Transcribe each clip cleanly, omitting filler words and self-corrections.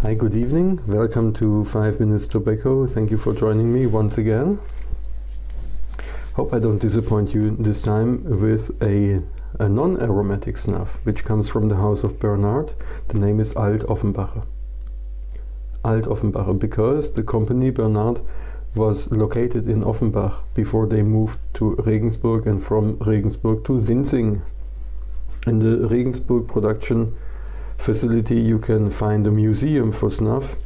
Hi, good evening. Welcome to 5 Minutes Tobacco. Thank you for joining me once again. Hope I don't disappoint you this time with a non-aromatic snuff, which comes from the house of Bernard. The name is Alt-Offenbacher. Alt-Offenbacher, because the company Bernard was located in Offenbach before they moved to Regensburg, and from Regensburg to Sinzing. In the Regensburg production facility you can find a museum for snuff.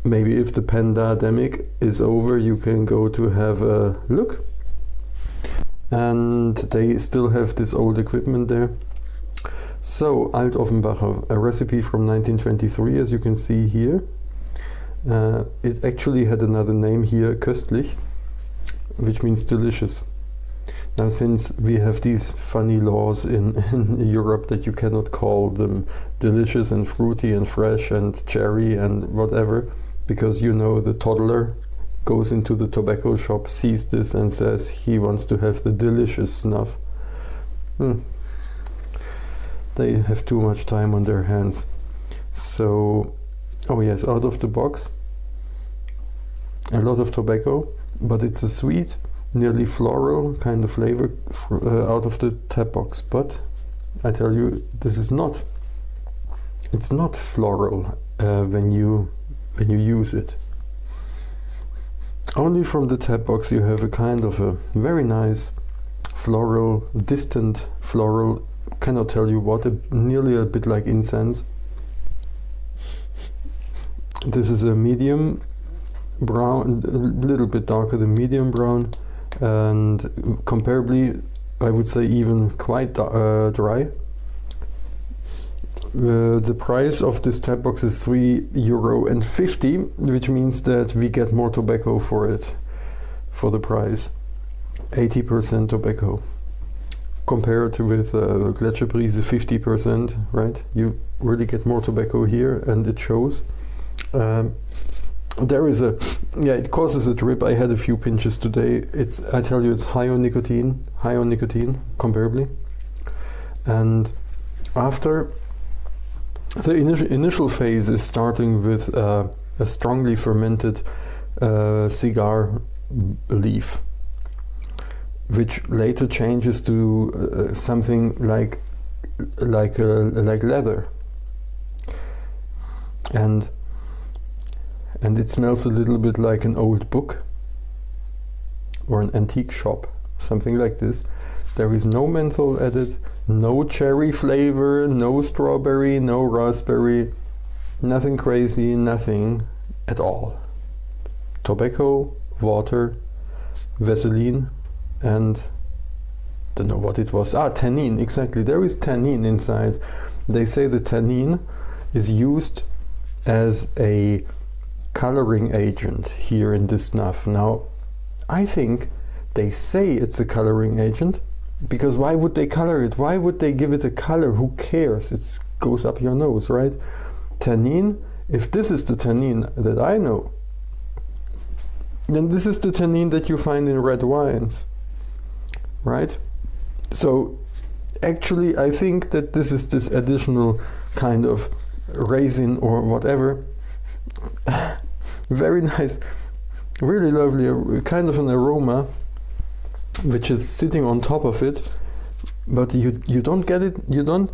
Maybe if the pandemic is over you can go to have a look. And they still have this old equipment there. So Alt-Offenbacher, a recipe from 1923, as you can see here. It actually had another name here, köstlich, which means delicious. Now, since we have these funny laws in Europe that you cannot call them delicious and fruity and fresh and cherry and whatever, because you know the toddler goes into the tobacco shop, sees this and says he wants to have the delicious snuff. They have too much time on their hands. So, oh yes, out of the box, a lot of tobacco, but it's a sweet, nearly floral kind of flavor out of the tap box. But I tell you, it's not floral when you use it. Only from the tap box you have a kind of a very nice floral, distant floral, cannot tell you what, nearly a bit like incense. This is a medium brown, a little bit darker than medium brown, and comparably I would say even quite dry. The price of this tap box is €3.50, which means that we get more tobacco for it, for the price. 80% tobacco. Compared with Gletscherprise 50%, right? You really get more tobacco here, and it shows. There is it causes a drip. I had a few pinches today. I tell you, it's high on nicotine, comparably. And after the initial phase is starting with a strongly fermented cigar leaf, which later changes to something like leather, and it smells a little bit like an old book or an antique shop, something like this. There is no menthol added, no cherry flavor, no strawberry, no raspberry, nothing crazy, nothing at all. Tobacco, water, Vaseline, and don't know what it was. Tannin, exactly. There is tannin inside. They say the tannin is used as a coloring agent here in this snuff. Now, I think they say it's a coloring agent because why would they color it? Why would they give it a color? Who cares? It goes up your nose, right? Tannin, if this is the tannin that I know, then this is the tannin that you find in red wines, right? So actually I think that this is this additional kind of resin or whatever. Very nice, really lovely, kind of an aroma which is sitting on top of it, but you don't get it. You don't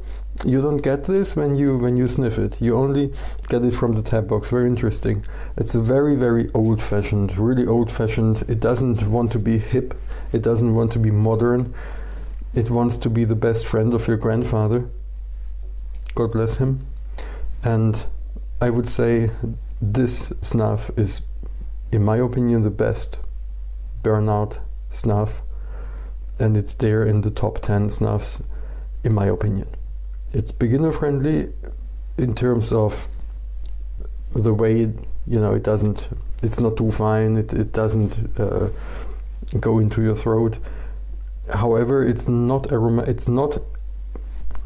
get this when you sniff it. You only get it from the tap box. Very interesting. It's a very, very old-fashioned, really old-fashioned. It doesn't want to be hip. It doesn't want to be modern. It wants to be the best friend of your grandfather. God bless him. And I would say this snuff is, in my opinion, the best Bernard snuff, and it's there in the top 10 snuffs, in my opinion. It's beginner friendly in terms of the way it's not too fine, it doesn't go into your throat. However, it's not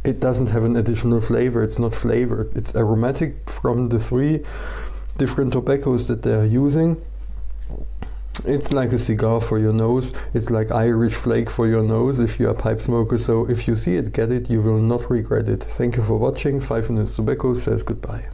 it doesn't have an additional flavor. It's not flavored. It's aromatic from the 3 different tobaccos that they are using. It's like a cigar for your nose. It's like Irish flake for your nose if you're a pipe smoker. So if you see it, get it. You will not regret it. Thank you for watching. 5 Minutes Tobacco says goodbye.